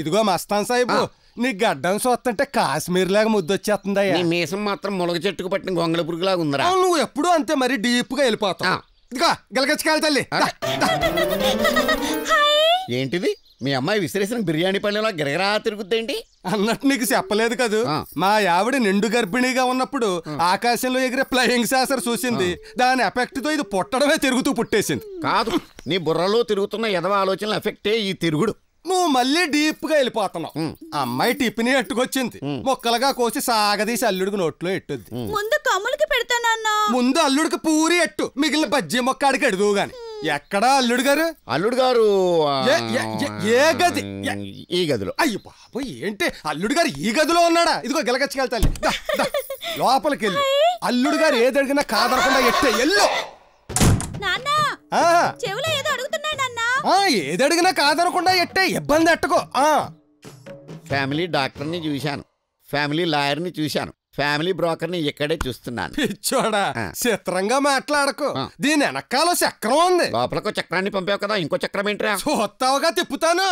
ఇదిగో మస్తాన్ సాహిబు, నీ గడ్డం చూస్తుంటే కాశ్మీర్ లాగా ముద్దొచ్చేస్తుందయ్యా. మీసం మాత్రం మొలగ చెట్టుకు పట్టిన గొంగళ పురుగులాగా ఉందరా. నువ్వు ఎప్పుడు అంతే మరి డీప్ గా వెళ్ళిపోతావు. ఇదిగో గెలగచ్చుకెళ్ళి తల్లి. ఏంటిది మీ అమ్మాయి విసిరేసిన బిర్యానీ పళ్ళెలా గిరగిరా తిరుగుద్దేంటి అన్నట్టు నీకు చెప్పలేదు కదూ. మా ఆవిడ నిండు గర్భిణీగా ఉన్నప్పుడు ఆకాశంలో ఎగిరే ఫ్లయింగ్ సాసర్ చూసింది. దాని ఎఫెక్ట్ తో ఇది పుట్టడమే తిరుగుతూ పుట్టేసింది. కాదు, నీ బుర్రలో తిరుగుతున్న ఎదవ ఆలోచనల ఎఫెక్టే ఈ తిరుగుడు. నువ్వు మళ్ళీ డీప్ గా వెళ్ళిపోతున్నావు. అమ్మాయి టిఫిని ఎట్టుకొచ్చింది. మొక్కలుగా కోసి సాగదీసి అల్లుడికి నోట్లో ఎట్టుద్ది. ముందు కమ్ములకి పెడతానన్నా. ముందు అల్లుడికి పూరి ఎట్టు, మిగిలిన బజ్జీ మొక్క అడిగి ఎడుదు గాని. ఎక్కడా అల్లుడు గారు? అల్లుడు గారు ఏ గది? ఈ గదిలో. అయ్యో బాబు, ఏంటి అల్లుడు గారు ఈ గదిలో ఉన్నాడా? ఇదిగో గెలగచ్చుకెళ్తాలి. లోపలికి వెళ్ళి అల్లుడు గారు ఏది అడిగినా కాదనకుండా ఎట్టే ఎల్లు. చెవులో ఏదో అడుగుతున్నాడు అన్నా. ఏది అడిగినా కాదనకుండా ఎట్టే, ఇబ్బంది ఎట్టుకో. ఫ్యామిలీ డాక్టర్ని చూశాను, ఫ్యామిలీ లాయర్ని చూశాను, ఫ్యామిలీ బ్రోకర్ని ఇక్కడే చూస్తున్నాను. పిచ్చోడా, చిత్రంగా మాట్లాడకు. దీని వెనకాల చక్రం ఉంది. లోపలకు చక్రాన్ని పంపావు కదా, ఇంకో చక్రం ఏంట్రా? చూస్తావుగా తిప్పుతాను.